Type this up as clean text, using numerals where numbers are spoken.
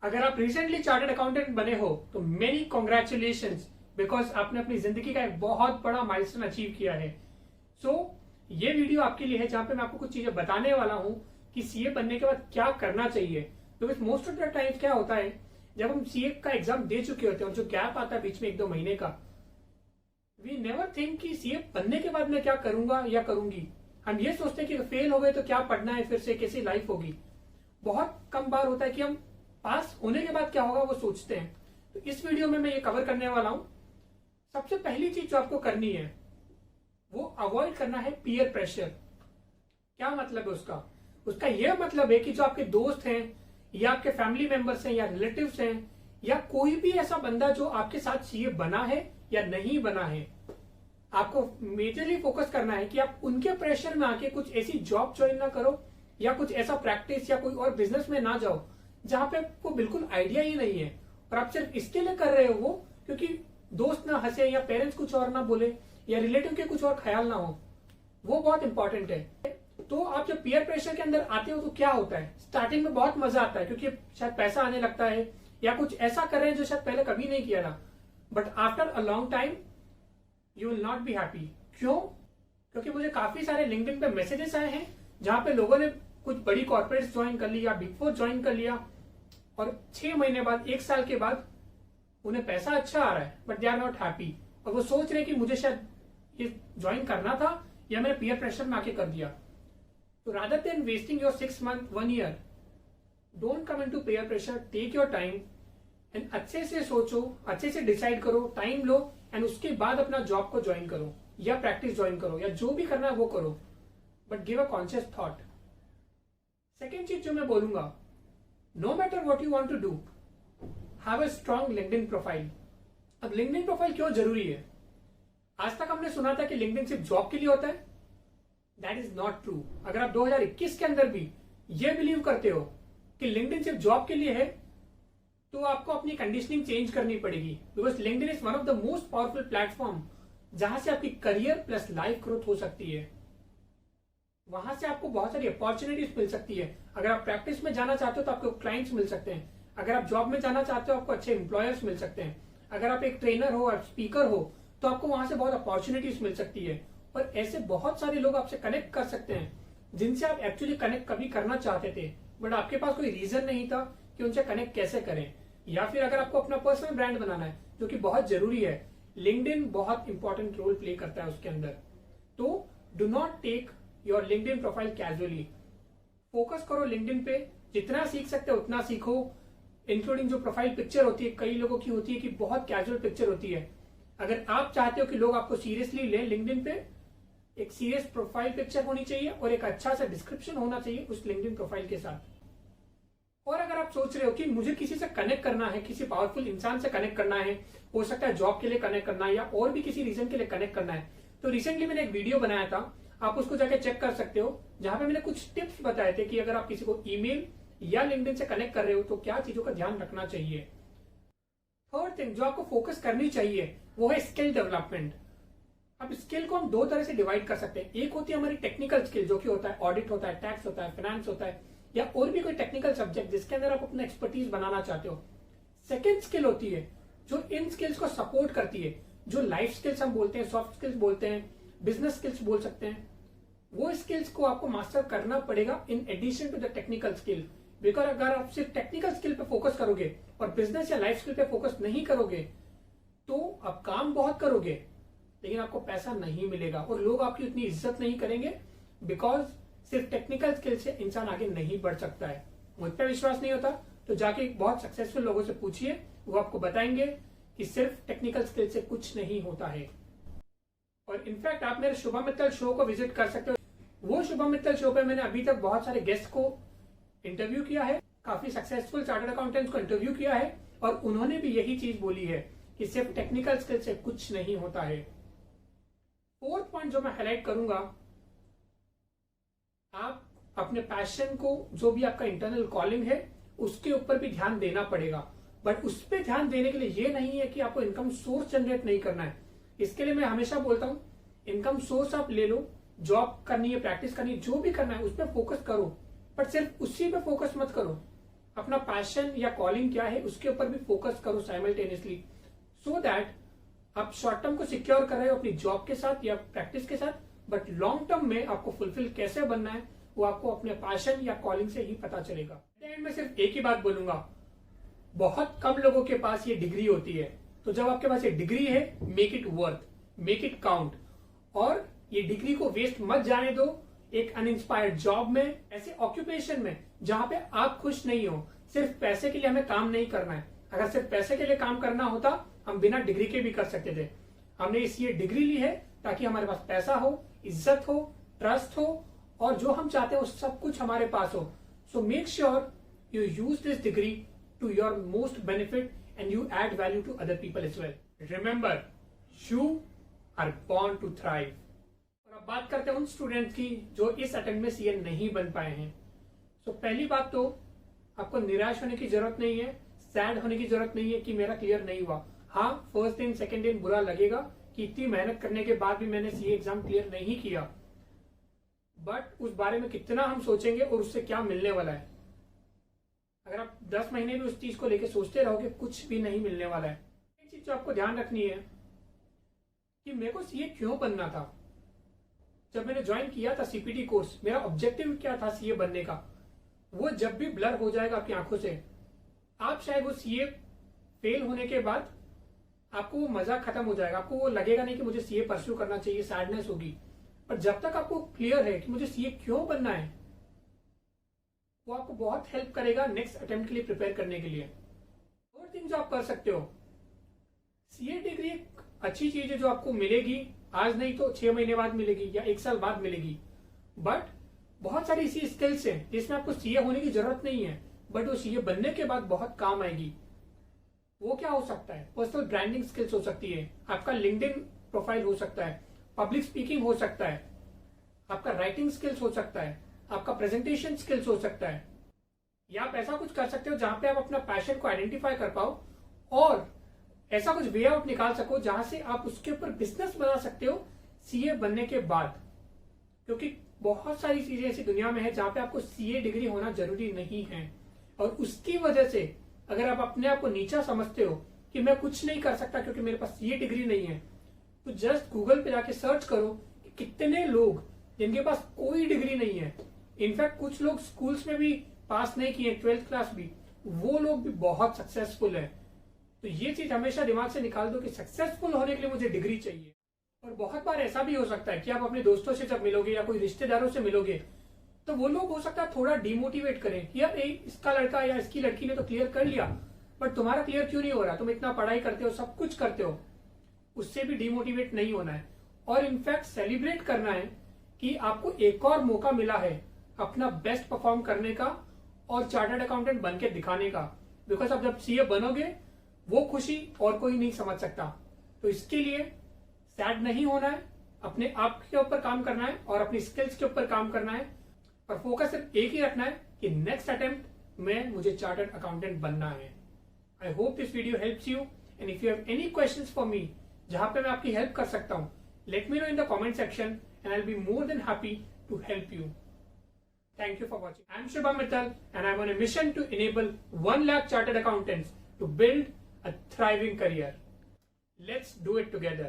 अगर आप recently chartered accountant बने हो तो मेनी कॉन्ग्रेचुलेशंस, बिकॉज आपने अपनी जिंदगी का एक बहुत बड़ा माइलस्टोन अचीव किया है। ये वीडियो आपके लिए है जहां पे मैं आपको कुछ चीजें बताने वाला हूं कि सीए बनने के बाद क्या करना चाहिए। Because most of the times क्या होता है, जब हम सीए का एग्जाम दे चुके होते हैं और जो गैप आता है बीच में 1-2 महीने का, वी नेवर थिंक कि सीए बनने के बाद मैं क्या करूंगा या करूंगी। हम ये सोचते हैं कि फेल हो गए तो क्या पढ़ना है, फिर से कैसी लाइफ होगी। बहुत कम बार होता है कि हम पास होने के बाद क्या होगा वो सोचते हैं। तो इस वीडियो में मैं ये कवर करने वाला हूं। सबसे पहली चीज जो आपको करनी है वो अवॉइड करना है पीयर प्रेशर। क्या मतलब है उसका? उसका यह मतलब है कि जो आपके दोस्त हैं या आपके फैमिली मेंबर्स हैं या रिलेटिव्स हैं या कोई भी ऐसा बंदा जो आपके साथ सीए बना है या नहीं बना है, आपको मेजरली फोकस करना है कि आप उनके प्रेशर में आके कुछ ऐसी जॉब ज्वाइन ना करो या कुछ ऐसा प्रैक्टिस या कोई और बिजनेस में ना जाओ जहां पे आपको बिल्कुल आइडिया ही नहीं है और आप सिर्फ इसके लिए कर रहे हो वो क्योंकि दोस्त ना हंसे या पेरेंट्स कुछ और ना बोले या रिलेटिव के कुछ और ख्याल ना हो। वो बहुत इंपॉर्टेंट है। तो आप जब पीयर प्रेशर के अंदर आते हो तो क्या होता है, स्टार्टिंग में बहुत मजा आता है क्योंकि शायद पैसा आने लगता है या कुछ ऐसा कर रहे हैं जो शायद पहले कभी नहीं किया था। But after a long time you will not be happy. क्यों? क्योंकि मुझे काफी सारे लिंक्डइन पे मैसेजेस आए हैं जहां पे लोगों ने कुछ बड़ी कॉर्पोरेट्स ज्वाइन कर लिया, बिग फोर ज्वाइन कर लिया और 6 महीने बाद, 1 साल के बाद उन्हें पैसा अच्छा आ रहा है but they are not happy. और वो सोच रहे कि मुझे शायद ये ज्वाइन करना था या मैंने पीयर प्रेशर में आके कर दिया। तो rather than wasting your 6 month 1 year, don't come into peer pressure, take your time and अच्छे से सोचो, अच्छे से डिसाइड करो, टाइम लो एंड उसके बाद अपना जॉब को ज्वाइन करो या प्रैक्टिस ज्वाइन करो या जो भी करना है वो करो, but give a conscious thought. Second चीज जो मैं बोलूंगा, no matter what you want to do, have a strong LinkedIn profile. अब लिंक्डइन प्रोफाइल क्यों जरूरी है? आज तक हमने सुना था कि लिंक्डइन सिर्फ जॉब के लिए होता है। That is not true. अगर आप 2021 के अंदर भी ये बिलीव करते हो कि लिंक्डइन सिर्फ जॉब के लिए है तो आपको अपनी कंडीशनिंग चेंज करनी पड़ेगी। Because LinkedIn is one of the most powerful platform जहां से आपकी करियर प्लस लाइफ ग्रोथ हो सकती है। वहां से आपको बहुत सारी अपॉर्चुनिटीज मिल सकती है। अगर आप प्रैक्टिस में जाना चाहते हो तो आपको क्लाइंट्स मिल सकते हैं। अगर आप जॉब में जाना चाहते हो आपको अच्छे एम्प्लॉयर्स मिल सकते हैं। अगर आप एक ट्रेनर हो, आप स्पीकर हो, तो आपको वहां से बहुत अपॉर्चुनिटीज मिल सकती है। और ऐसे बहुत सारे लोग आपसे कनेक्ट कर सकते हैं जिनसे आप एक्चुअली कनेक्ट कभी करना चाहते थे बट आपके पास कोई रीजन नहीं था कि उनसे कनेक्ट कैसे करें। या फिर अगर आपको अपना पर्सनल ब्रांड बनाना है जो कि बहुत जरूरी है, लिंक्डइन बहुत इंपॉर्टेंट रोल प्ले करता है उसके अंदर। तो do not take your LinkedIn profile casually. Focus करो लिंक्डइन पे, जितना सीख सकते हो उतना सीखो। इंक्लूडिंग जो प्रोफाइल पिक्चर होती है, कई लोगों की होती है कि बहुत कैजुअल पिक्चर होती है। अगर आप चाहते हो कि लोग आपको सीरियसली ले, लिंक्डइन पे एक सीरियस प्रोफाइल पिक्चर होनी चाहिए और एक अच्छा सा डिस्क्रिप्शन होना चाहिए उस लिंक्डइन प्रोफाइल के साथ। और अगर आप सोच रहे हो कि मुझे किसी से कनेक्ट करना है, किसी पावरफुल इंसान से कनेक्ट करना है, हो सकता है जॉब के लिए कनेक्ट करना है या और भी किसी रीजन के लिए कनेक्ट करना है, तो रिसेंटली मैंने एक वीडियो बनाया था, आप उसको जाके चेक कर सकते हो, जहां पे मैंने कुछ टिप्स बताए थे कि अगर आप किसी को ईमेल या लिंक्डइन से कनेक्ट कर रहे हो तो क्या चीजों का ध्यान रखना चाहिए। थर्ड थिंग जो आपको फोकस करनी चाहिए वो है स्किल डेवलपमेंट। अब स्किल को हम 2 तरह से डिवाइड कर सकते हैं। एक होती है हमारी टेक्निकल स्किल जो कि होता है ऑडिट होता है, टैक्स होता है, फाइनेंस होता है या और भी कोई टेक्निकल सब्जेक्ट जिसके अंदर आप अपना एक्सपर्टीज बनाना चाहते हो। सेकेंड स्किल होती है जो इन स्किल्स को सपोर्ट करती है, जो लाइफ स्किल्स हम बोलते हैं, सॉफ्ट स्किल्स बोलते हैं, बिजनेस स्किल्स बोल सकते हैं। वो स्किल्स को आपको मास्टर करना पड़ेगा in addition to the technical skill. Because अगर आप सिर्फ टेक्निकल स्किल पे फोकस करोगे और बिजनेस या लाइफ स्किल पे फोकस नहीं करोगे तो आप काम बहुत करोगे लेकिन आपको पैसा नहीं मिलेगा और लोग आपकी उतनी इज्जत नहीं करेंगे। बिकॉज सिर्फ टेक्निकल स्किल से इंसान आगे नहीं बढ़ सकता है। मुझ पर विश्वास नहीं होता तो जाके बहुत सक्सेसफुल लोगों से पूछिए, वो आपको बताएंगे कि सिर्फ टेक्निकल स्किल से कुछ नहीं होता है। और इनफैक्ट आप मेरे शुभम मित्तल शो को विजिट कर सकते हो। वो शुभम मित्तल शो पे मैंने अभी तक बहुत सारे गेस्ट को इंटरव्यू किया है, काफी सक्सेसफुल चार्टर्ड अकाउंटेंट्स को इंटरव्यू किया है और उन्होंने भी यही चीज बोली है कि सिर्फ टेक्निकल स्किल से कुछ नहीं होता है। फोर्थ पॉइंट जो मैं हाईलाइट करूंगा, आप अपने पैशन को, जो भी आपका इंटरनल कॉलिंग है उसके ऊपर भी ध्यान देना पड़ेगा। बट उस पर ध्यान देने के लिए ये नहीं है कि आपको इनकम सोर्स जनरेट नहीं करना है। इसके लिए मैं हमेशा बोलता हूं इनकम सोर्स आप ले लो, जॉब करनी है, प्रैक्टिस करनी है, जो भी करना है उस पर फोकस करो, बट सिर्फ उसी पे फोकस मत करो। अपना पैशन या कॉलिंग क्या है उसके ऊपर भी फोकस करो साइमल्टेनियसली, सो दैट आप शॉर्ट टर्म को सिक्योर कर रहे हो अपनी जॉब के साथ या प्रैक्टिस के साथ, बट लॉन्ग टर्म में आपको फुलफिल कैसे बनना है वो आपको अपने पैशन या कॉलिंग से ही पता चलेगा। एंड में सिर्फ एक ही बात बोलूंगा, बहुत कम लोगों के पास ये डिग्री होती है, तो जब आपके पास ये डिग्री है, make it worth, make it count, और ये डिग्री को वेस्ट मत जाने दो एक अनइंस्पायर्ड जॉब में, ऐसे ऑक्यूपेशन में जहां पे आप खुश नहीं हो। सिर्फ पैसे के लिए हमें काम नहीं करना है। अगर सिर्फ पैसे के लिए काम करना होता हम बिना डिग्री के भी कर सकते थे। हमने इसलिए डिग्री ली है ताकि हमारे पास पैसा हो, इज्जत हो, ट्रस्ट हो, और जो हम चाहते हैं वो सब कुछ हमारे पास हो। So make sure you use this degree to your most benefit and you add value to other people as well. Remember, you are born to thrive. और अब बात करते हैं उन स्टूडेंट्स की जो इस अटेम्प्ट में सीए नहीं बन पाए हैं। सो पहली बात तो आपको निराश होने की जरूरत नहीं है, सैड होने की जरूरत नहीं है कि मेरा क्लियर नहीं हुआ। हाँ, फर्स्ट दिन सेकंड दिन बुरा लगेगा कि इतनी मेहनत करने के बाद भी मैंने सीए एग्जाम क्लियर नहीं किया, बट उस बारे में कितना हम सोचेंगे और उससे क्या मिलने वाला है। अगर आप 10 महीने भी उस चीज को लेकर सोचते रहोगे, कुछ भी नहीं मिलने वाला है। एक चीज जो आपको ध्यान रखनी है कि मेरे को सीए क्यों बनना था। जब मैंने ज्वाइन किया था सीपीटी कोर्स, मेरा ऑब्जेक्टिव क्या था सीए बनने का, वो जब भी ब्लर हो जाएगा आपकी आंखों से, आप शायद वो सीए फेल होने के बाद आपको वो मजा खत्म हो जाएगा। आपको वो लगेगा नहीं कि मुझे सीए परस्यू करना चाहिए, सैडनेस होगी। पर जब तक आपको क्लियर है कि मुझे सीए क्यों बनना है, वो आपको बहुत हेल्प करेगा नेक्स्ट अटेम्प्ट के लिए प्रिपेयर करने के लिए। और थिंग जो आप कर सकते हो, सीए डिग्री एक अच्छी चीज है जो आपको मिलेगी, आज नहीं तो 6 महीने बाद मिलेगी या 1 साल बाद मिलेगी। बट बहुत सारी ऐसी स्किल्स हैं जिसमें आपको सीए होने की जरूरत नहीं है, बट वो सीए बनने के बाद बहुत काम आएगी। वो क्या हो सकता है? पर्सनल ब्रांडिंग स्किल्स हो सकती है, आपका लिंक्डइन प्रोफाइल हो सकता है, पब्लिक स्पीकिंग हो सकता है, आपका राइटिंग स्किल्स हो सकता है, आपका प्रेजेंटेशन स्किल्स हो सकता है, या आप ऐसा कुछ कर सकते हो जहां पे आप अपना पैशन को आइडेंटिफाई कर पाओ और ऐसा कुछ वे आउट निकाल सको जहां से आप उसके ऊपर बिजनेस बना सकते हो सीए बनने के बाद। क्योंकि बहुत सारी चीजें ऐसी दुनिया में है जहां पे आपको सीए डिग्री होना जरूरी नहीं है, और उसकी वजह से अगर आप अपने आप को नीचा समझते हो कि मैं कुछ नहीं कर सकता क्योंकि मेरे पास सीए डिग्री नहीं है, तो जस्ट गूगल पे जाके सर्च करो कि कितने लोग जिनके पास कोई डिग्री नहीं है, इनफैक्ट कुछ लोग स्कूल्स में भी पास नहीं किए, 12th क्लास भी, वो लोग भी बहुत सक्सेसफुल है। तो ये चीज हमेशा दिमाग से निकाल दो कि सक्सेसफुल होने के लिए मुझे डिग्री चाहिए। और बहुत बार ऐसा भी हो सकता है कि आप अपने दोस्तों से जब मिलोगे या कोई रिश्तेदारों से मिलोगे, तो वो लोग हो सकता है थोड़ा डिमोटिवेट करें कि यार इसका लड़का या इसकी लड़की ने तो क्लियर कर लिया, बट तुम्हारा क्लियर क्यों नहीं हो रहा? तुम इतना पढ़ाई करते हो, सब कुछ करते हो। उससे भी डिमोटिवेट नहीं होना है, और इनफैक्ट सेलिब्रेट करना है कि आपको एक और मौका मिला है अपना बेस्ट परफॉर्म करने का और चार्टर्ड अकाउंटेंट बन के दिखाने का। बिकॉज आप जब सीए बनोगे, वो खुशी और कोई नहीं समझ सकता। तो इसके लिए सैड नहीं होना है, अपने आप के ऊपर काम करना है और अपनी स्किल्स के ऊपर काम करना है, और फोकस सिर्फ एक ही रखना है कि नेक्स्ट अटेम्प्ट में मुझे चार्टर्ड अकाउंटेंट बनना है। I hope this video helps you, and if you have any questions for me जहां पे मैं आपकी हेल्प कर सकता हूं, let me know in the comment section and I will be more than happy to help you. Thank you for watching. I am Shubham Mittal and I am on a mission to enable 1 lakh chartered accountants to build a thriving career. Let's do it together.